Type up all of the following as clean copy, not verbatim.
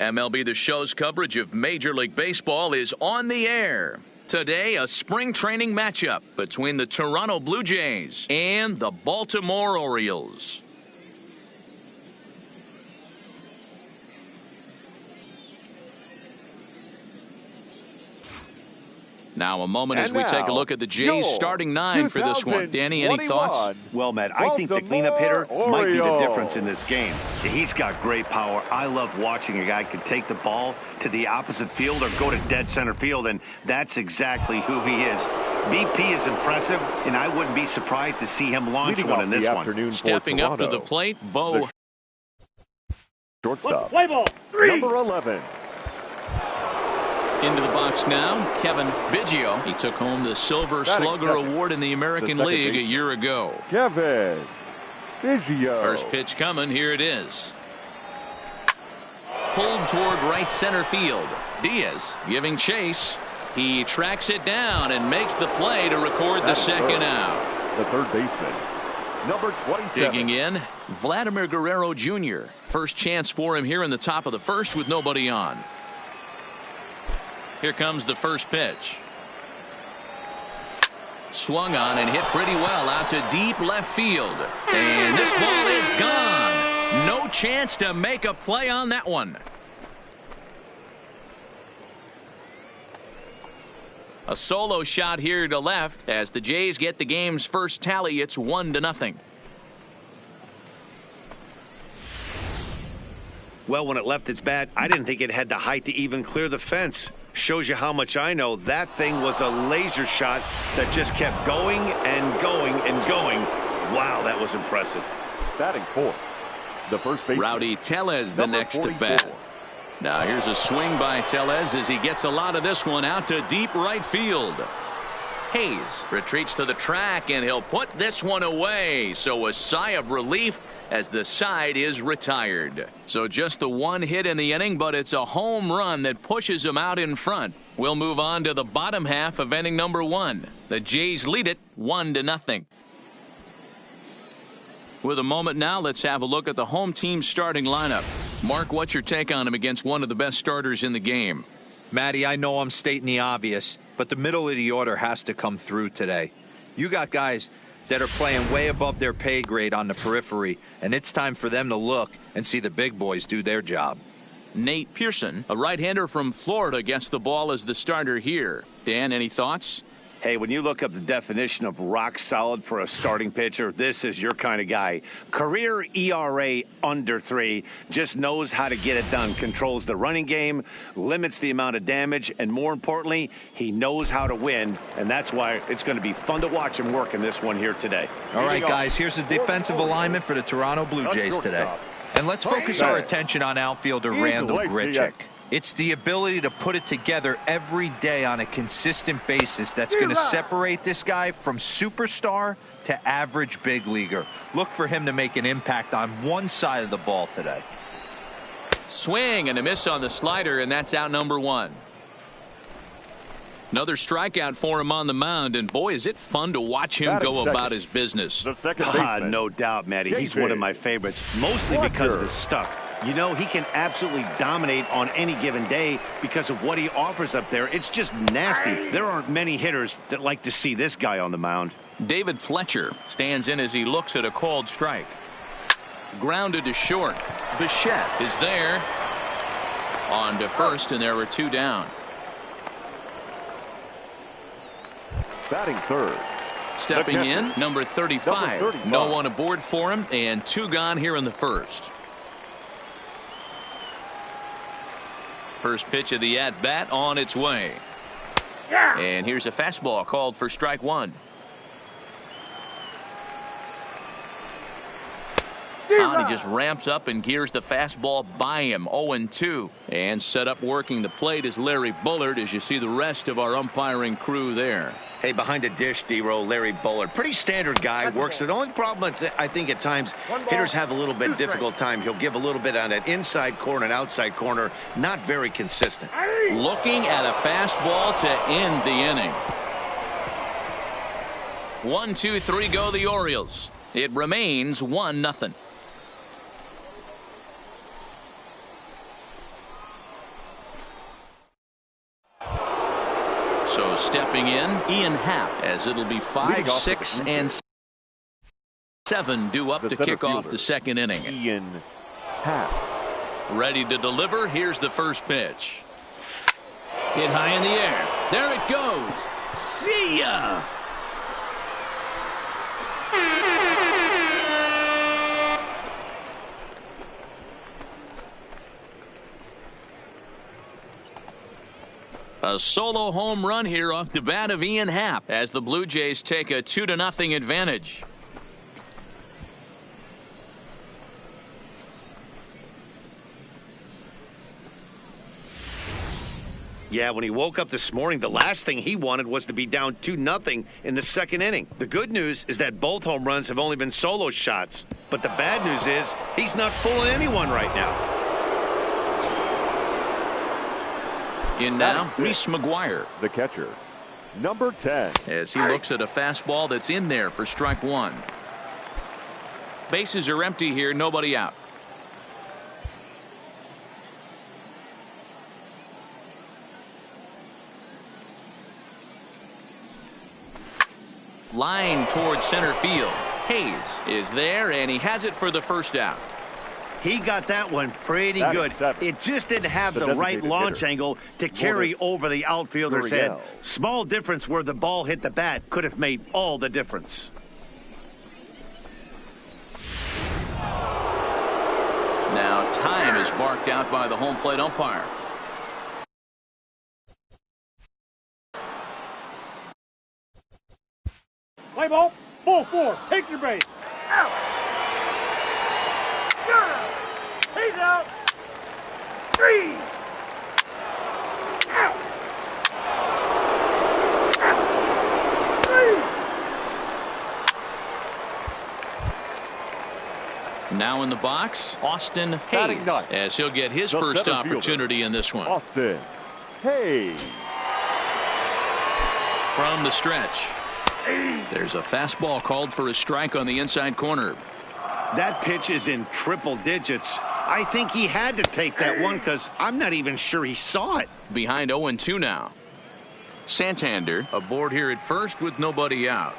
MLB The Show's coverage of Major League Baseball is on the air. Today, a spring training matchup between the Toronto Blue Jays and the Baltimore Orioles. Now a moment as we take a look at the Jays starting nine for this one. Danny, any thoughts? Well, Matt, I think the cleanup hitter might be the difference in this game. He's got great power. I love watching a guy can take the ball to the opposite field or go to dead center field, and that's exactly who he is. BP is impressive, and I wouldn't be surprised to see him launch one in this one. Stepping up to the plate, Bo. Shortstop, number 11. Into the box now, Kevin Biggio. He took home the Silver Slugger Award in the American League a year ago. Kevin Biggio. First pitch coming. Here it is. Pulled toward right center field. Diaz giving chase. He tracks it down and makes the play to record the second out. The third baseman, number 27. Digging in, Vladimir Guerrero Jr. First chance for him here in the top of the first with nobody on. Here comes the first pitch. Swung on and hit pretty well out to deep left field. And this ball is gone. No chance to make a play on that one. A solo shot here to left as the Jays get the game's first tally. It's 1-0. Well, when it left its bat, I didn't think it had the height to even clear the fence. Shows you how much I know. That thing was a laser shot that just kept going and going and going. Wow, that was impressive. Batting fourth, the first baseman, Rowdy Tellez, the next 44. to bat. Now here's a swing by Tellez as he gets a lot of this one out to deep right field. Hayes retreats to the track and he'll put this one away. So a sigh of relief as the side is retired. So just the one hit in the inning, but it's a home run that pushes him out in front. We'll move on to the bottom half of inning number 1. The Jays lead it 1-0. With a moment now, let's have a look at the home team starting lineup. Mark, what's your take on him against one of the best starters in the game? Matty, I know I'm stating the obvious, but the middle of the order has to come through today. You got guys that are playing way above their pay grade on the periphery, and it's time for them to look and see the big boys do their job. Nate Pearson, a right-hander from Florida, gets the ball as the starter here. Dan, any thoughts? Hey, when you look up the definition of rock solid for a starting pitcher, this is your kind of guy. Career ERA under 3, just knows how to get it done. Controls the running game, limits the amount of damage, and more importantly, he knows how to win, and that's why it's going to be fun to watch him work in this one here today. All right, guys, here's the defensive alignment for the Toronto Blue Jays today. And let's focus our attention on outfielder Randal Grichuk. It's the ability to put it together every day on a consistent basis that's going to separate this guy from superstar to average big leaguer. Look for him to make an impact on one side of the ball today. Swing and a miss on the slider, and that's out number 1. Another strikeout for him on the mound, and boy, is it fun to watch him go about his business. The second baseman, no doubt, Matty. He's one of my favorites, mostly because of his stuff. You know, he can absolutely dominate on any given day because of what he offers up there. It's just nasty. There aren't many hitters that like to see this guy on the mound. David Fletcher stands in as he looks at a called strike. Grounded to short. Bichette is there. On to first, and there were 2 down. batting third. Stepping in, number 35. No one aboard for him, and 2 gone here in the first. First pitch of the at-bat on its way. And here's a fastball called for strike 1. He just ramps up and gears the fastball by him. 0-2. And set up working the plate is Larry Bullard, as you see the rest of our umpiring crew there. Hey, behind the dish, D-Row, Larry Bullard. Pretty standard guy, works it. The only problem, I think, at times, hitters have a little bit difficult time. He'll give a little bit on that inside corner and outside corner. Not very consistent. Looking at a fastball to end the inning. 1, 2, 3 go the Orioles. It remains 1-0. So stepping in, Ian Happ, as it'll be 5, 6, and 7 due up to kick off the second inning. Ian Happ. Ready to deliver. Here's the first pitch. Hit high in the air. There it goes. See ya! A solo home run here off the bat of Ian Happ as the Blue Jays take a 2-0 advantage. Yeah, when he woke up this morning, the last thing he wanted was to be down 2-0 in the second inning. The good news is that both home runs have only been solo shots. But the bad news is he's not fooling anyone right now. In now, Reese McGuire, the catcher, number 10. as he looks at a fastball that's in there for strike one. Bases are empty here, nobody out. Line towards center field. Hayes is there, and he has it for the first out. He got that one pretty good. It just didn't have the right launch angle to carry over the outfielder's head. Small difference where the ball hit the bat could have made all the difference. Now time is barked out by the home plate umpire. Play ball, ball 4, take your base. Out. He's out. 3. Out. 3. Now in the box, Austin Hayes, as he'll get his first opportunity in this one. Austin Hayes. From the stretch. There's a fastball called for a strike on the inside corner. That pitch is in triple digits. I think he had to take that one because I'm not even sure he saw it. Behind 0-2 now. Santander aboard here at first with nobody out.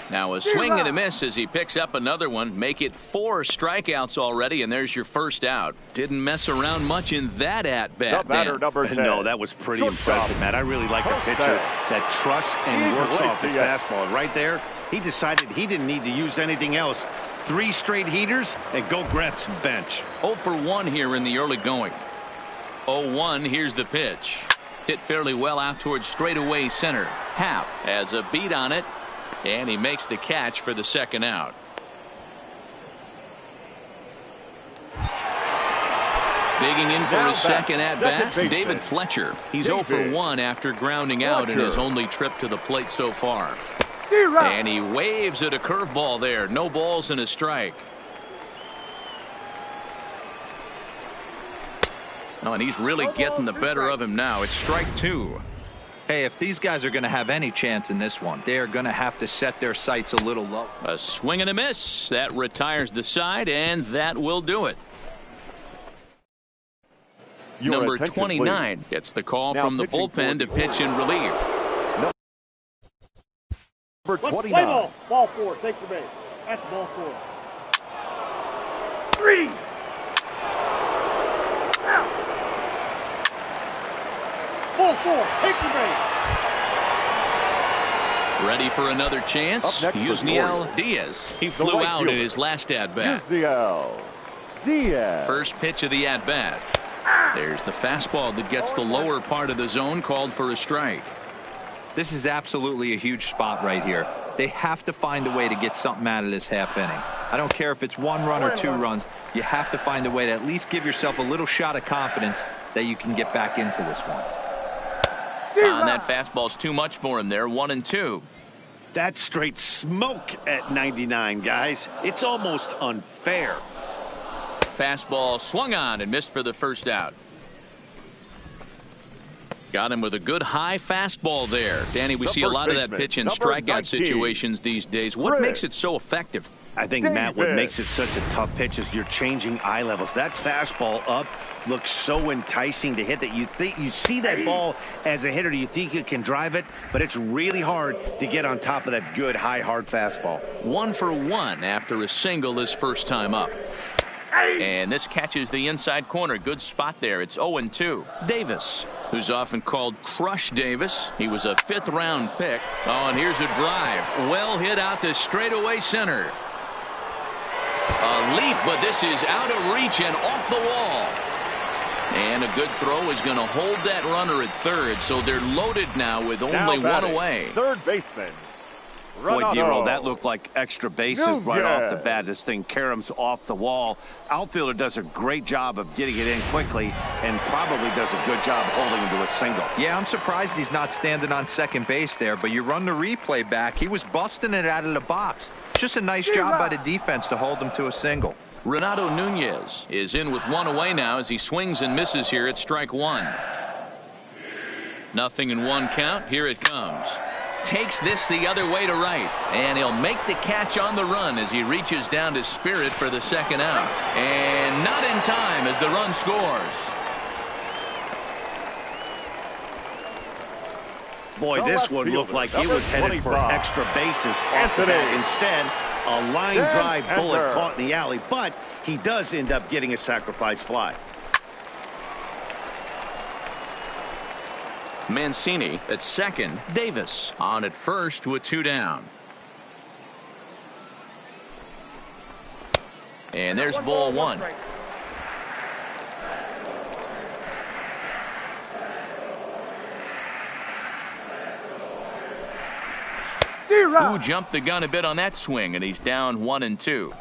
Now a swing and a miss as he picks up another one. Make it 4 strikeouts already, and there's your first out. Didn't mess around much in that at-bat. No, that was pretty impressive, Matt. I really like a pitcher that trusts and works off his fastball. Right there, he decided he didn't need to use anything else. 3 straight heaters and go grab some bench. 0 for 1 here in the early going. 0-1, here's the pitch. Hit fairly well out towards straightaway center. Happ has a beat on it, and he makes the catch for the second out. Digging in for his second at-bat, David Fletcher. He's 0 for 1 after grounding out in his only trip to the plate so far. And he waves at a curveball there. No balls and a strike. Oh, and he's really getting the better of him now. It's strike 2. Hey, if these guys are going to have any chance in this one, they're going to have to set their sights a little low. A swing and a miss. That retires the side, and that will do it. Number 29 gets the call from the bullpen to pitch in relief. Number 29. Play ball, ball 4, take your base. That's ball 4. 3. Out. Ball 4, take your base. Ready for another chance? Yusniel Diaz. He flew out in his last at-bat. Yusniel Diaz. First pitch of the at-bat. There's the fastball that gets the lower part of the zone, called for a strike. This is absolutely a huge spot right here. They have to find a way to get something out of this half inning. I don't care if it's 1 run or 2 runs. You have to find a way to at least give yourself a little shot of confidence that you can get back into this one. And that fastball's too much for him there. 1-2. That's straight smoke at 99, guys. It's almost unfair. Fastball swung on and missed for the first out. Got him with a good high fastball there. Danny, we see a lot of that pitch in strikeout situations these days. What makes it so effective? I think, Matt, what makes it such a tough pitch is you're changing eye levels. That fastball up looks so enticing to hit that you think you see that ball as a hitter. You think you can drive it, but it's really hard to get on top of that good, high, hard fastball. 1 for 1 after a single his first time up. And this catches the inside corner. Good spot there. It's 0-2. Davis, who's often called Crush Davis. He was a 5th-round pick. Oh, and here's a drive. Well hit out to straightaway center. A leap, but this is out of reach and off the wall. And a good throw is going to hold that runner at third. So they're loaded now with only one away. Third baseman. Boy, D-Roll, that looked like extra bases right off the bat. This thing caroms off the wall. Outfielder does a great job of getting it in quickly and probably does a good job holding him to a single. Yeah, I'm surprised he's not standing on second base there, but you run the replay back. He was busting it out of the box. Just a nice job by the defense to hold him to a single. Renato Nunez is in with 1 away now as he swings and misses here at strike 1. 0-1 count. Here it comes. Takes this the other way to right, and he'll make the catch on the run as he reaches down to Spirit for the second out, and not in time as the run scores. Boy, this one looked like he was headed for extra bases off the bat. Instead, a line drive bullet caught in the alley, but he does end up getting a sacrifice fly. Mancini at second. Davis on at first with 2 down. And there's ball 1. Who jumped the gun a bit on that swing, and he's down 1-2.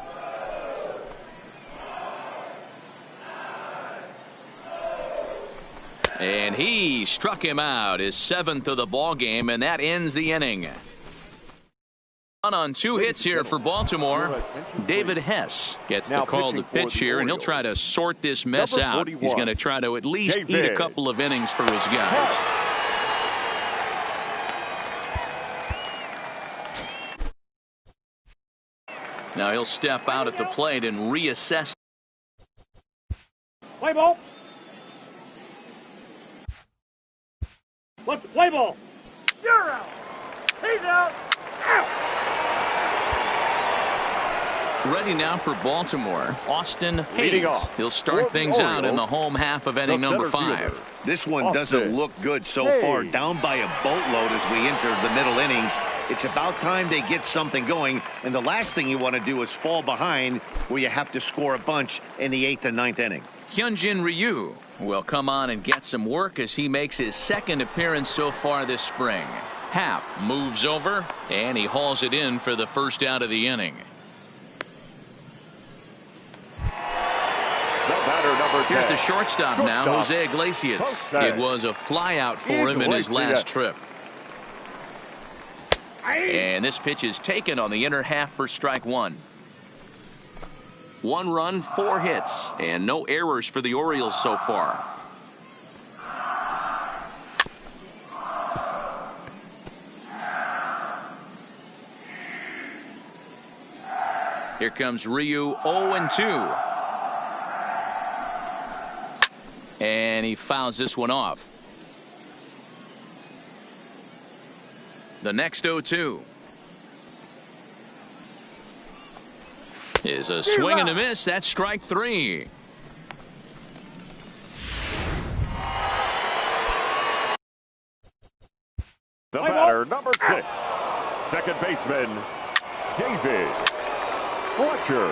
And he struck him out, his 7th of the ball game, and that ends the inning. On 2 hits here for Baltimore. David Hess gets the call to pitch here, and he'll try to sort this mess out. He's going to try to at least eat a couple of innings for his guys. Now he'll step out at the plate and reassess. Play ball. Let's play ball. You're out. He's out. Out. Ready now for Baltimore, Austin Leading Hayes. off. He'll start things out in the home half of inning number 5. This one doesn't look good so far. Down by a boatload as we enter the middle innings. It's about time they get something going, and the last thing you want to do is fall behind where you have to score a bunch in the 8th and 9th inning. Hyunjin Ryu will come on and get some work as he makes his 2nd appearance so far this spring. Happ moves over, and he hauls it in for the first out of the inning. Here's the shortstop now, Jose Iglesias. It was a flyout for him in his last trip. And this pitch is taken on the inner half for strike 1. 1 run, 4 hits, and no errors for the Orioles so far. Here comes Ryu, 0-2. And he fouls this one off. The next 0-2 is a swing and a miss. That's strike 3. The batter, number 6, second baseman, David Fletcher.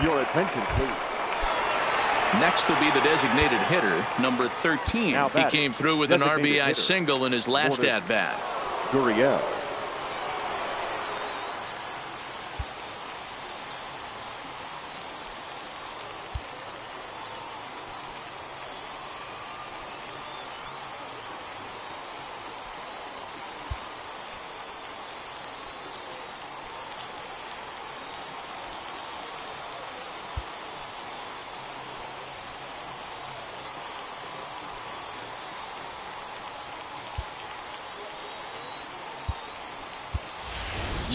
Your attention, please. Next will be the designated hitter, number 13. He came through with an RBI single in his last at-bat. Gurriel.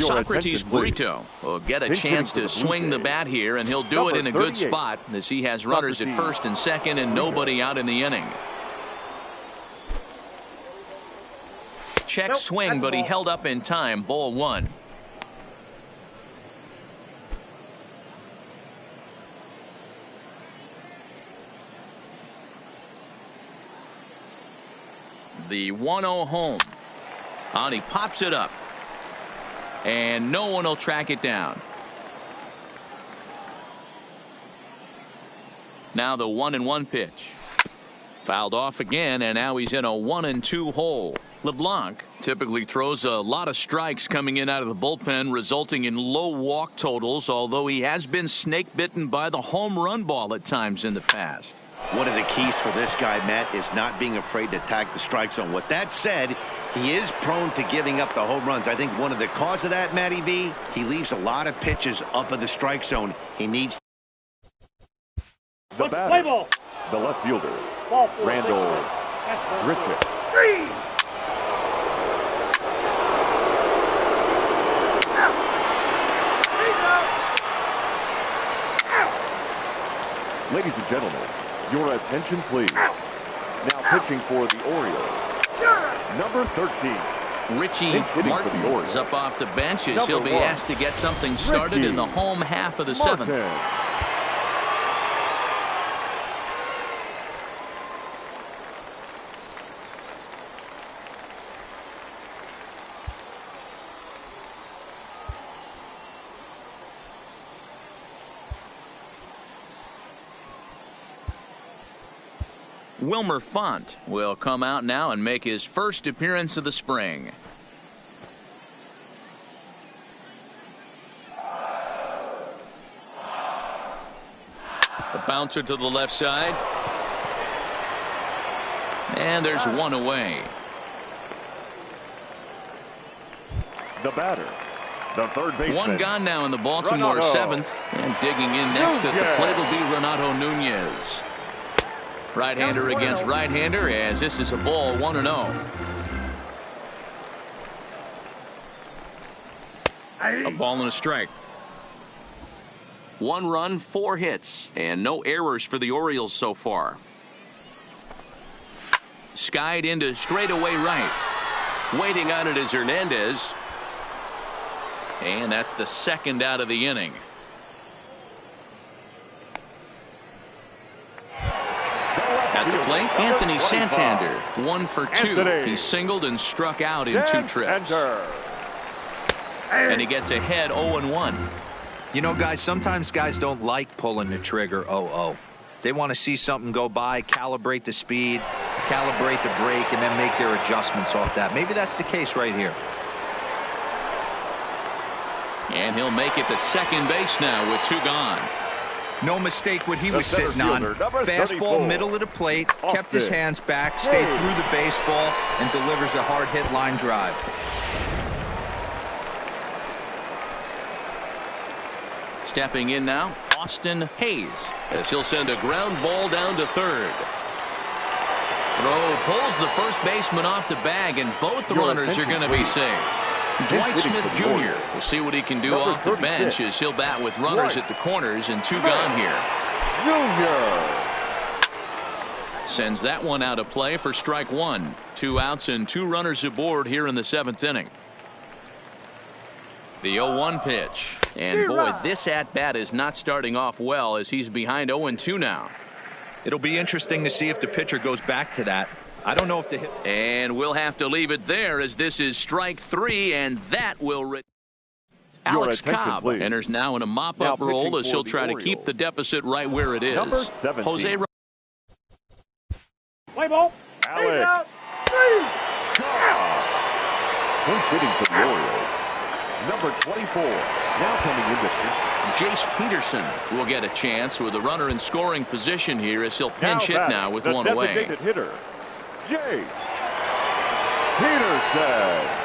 Socrates attention, please. Brito will get a Pinch hitting chance for the to Blue swing the Jays. bat here, and he'll do Number it in a good 38. spot as he has runners at Socrates first and second and nobody out in the inning. Check swing, but he held up in time. Ball one. The 1-0 home. And he pops it up. And no one will track it down. Now the 1-1 pitch. Fouled off again, and now he's in a 1-2 hole. LeBlanc typically throws a lot of strikes coming in out of the bullpen, resulting in low walk totals, although he has been snake bitten by the home run ball at times in the past. One of the keys for this guy, Matt, is not being afraid to attack the strike zone. With that said, he is prone to giving up the home runs. I think one of the cause of that, Matty V, he leaves a lot of pitches up in the strike zone. He needs The Play batter, ball. the left fielder, Ball four. Randall Richard. Three. Ladies and gentlemen, your attention, please. Now pitching for the Orioles, number 13. Richie Pinch hitting for the Martin Orioles. is up off the bench as Number he'll be one. asked to get something started Richie in the home half of the Martin. seventh. Wilmer Font will come out now and make his first appearance of the spring. A bouncer to the left side. And there's one away. The batter, the third baseman. One gone now in the Baltimore Renato seventh. And digging in next at the Nunez. plate will be Renato Nunez. Right-hander against right-hander as this is a ball 1-0. A ball and a strike. 1 run, 4 hits, and no errors for the Orioles so far. Skied into straightaway right. Waiting on it is Hernandez. And that's the second out of the inning. At the plate, Anthony Santander, 1 for 2. Anthony. He singled and struck out in 2 trips. Santander. And he gets ahead 0-1. You know, guys, sometimes guys don't like pulling the trigger 0-0. They want to see something go by, calibrate the speed, calibrate the brake, and then make their adjustments off that. Maybe that's the case right here. And he'll make it to second base now with 2 gone. No mistake what he The was center sitting on. fielder, number Fastball 34. middle of the plate, kept his Austin hands back, stayed Hayes. through the baseball, and delivers a hard hit line drive. Stepping in now, Austin Hayes, as he'll send a ground ball down to third. Throw pulls the first baseman off the bag, and both the Your runners are attention, going to be please. safe. Pinch Dwight hitting Smith for the Jr. Orioles. will see what he can do Number off the 36. bench as he'll bat with runners Dwight at the corners and 2 Smith. gone here. Junior. Sends that one out of play for strike 1. 2 outs and 2 runners aboard here in the 7th inning. The 0-1 pitch. And boy, this at-bat is not starting off well as he's behind 0-2 now. It'll be interesting to see if the pitcher goes back to that. I don't know if the hit. And we'll have to leave it there as this is strike 3, and that will. Alex attention, Cobb please. enters now in a Now mop-up pitching role as for he'll the try to keep Orioles. the deficit right where it is. Number 17. Jose Play ball. Alex Three. Pinch hitting for the Orioles, number 24. Now coming in the Jace Peterson will get a chance with a runner in scoring position here as he'll pinch hit batting, now with the 1 away. designated hitter, Jace Peterson.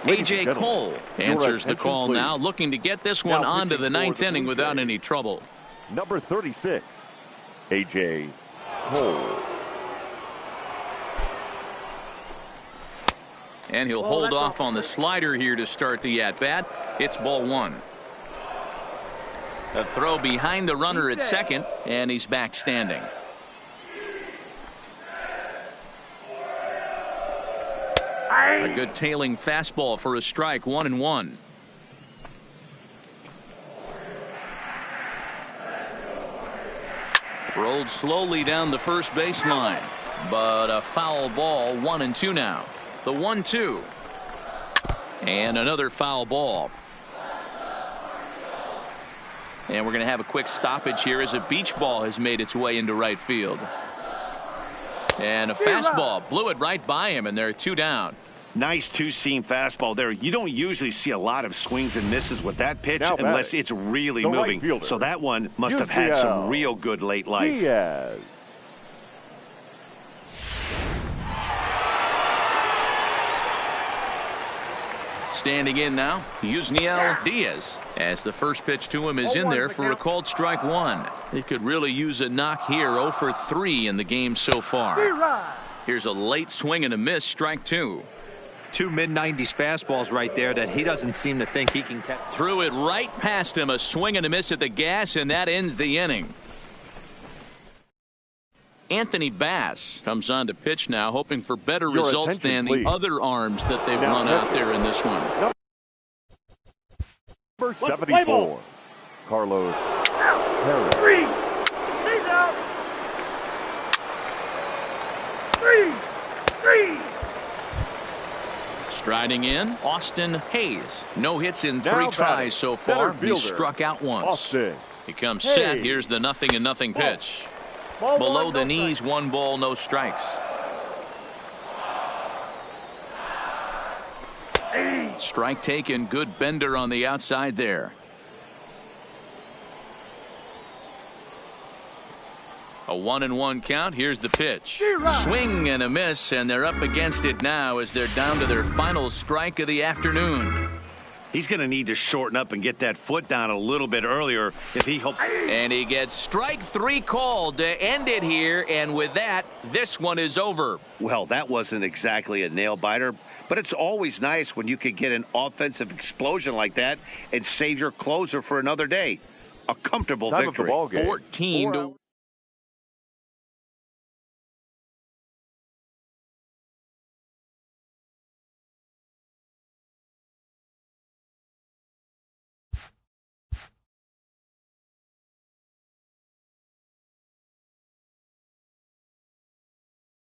Ladies and A.J. gentlemen, Cole your answers the attention, call please. now, looking to get this one Now on to the pitching for 9th the inning Blue without Jays. any trouble. Number 36, A.J. Cole. And he'll hold off on the slider here to start the at-bat. It's ball one. A throw behind the runner at second, and he's back standing. A good tailing fastball for a strike, 1-1. Rolled slowly down the first baseline, but a foul ball, 1-2 now. The 1-2. And another foul ball. And we're going to have a quick stoppage here as a beach ball has made its way into right field. And a fastball blew it right by him, and there are two down. Nice two-seam fastball there. You don't usually see a lot of swings and misses with that pitch unless it's really moving. Right, so that one must have had some real good late life. Diaz. Standing in now, Yusniel Diaz, as the first pitch to him is in there for a called strike one. He could really use a knock here. 0 for 3 in the game so far. Here's a late swing and a miss, strike two. Two mid-90s fastballs right there that he doesn't seem to think he can catch. Threw it right past him, a swing and a miss at the gas, and that ends the inning. Anthony Bass comes on to pitch now, hoping for better results than the other arms that they've run out there in this one. Number 74, Carlos Harris. 3. He's out. 3. Striding in, Austin Hayes. No hits in 3 tries so far. He struck out once. Austin. He comes set. Here's the 0-0 pitch. Below the knees, 1 ball, no strikes. Strike taken, good bender on the outside there. A 1-1 count. Here's the pitch. Swing and a miss, and they're up against it now as they're down to their final strike of the afternoon. He's going to need to shorten up and get that foot down a little bit earlier if he hopes. And he gets strike 3 called to end it here, and with that, this one is over. Well, that wasn't exactly a nail biter, but it's always nice when you can get an offensive explosion like that and save your closer for another day. A comfortable victory. 14 to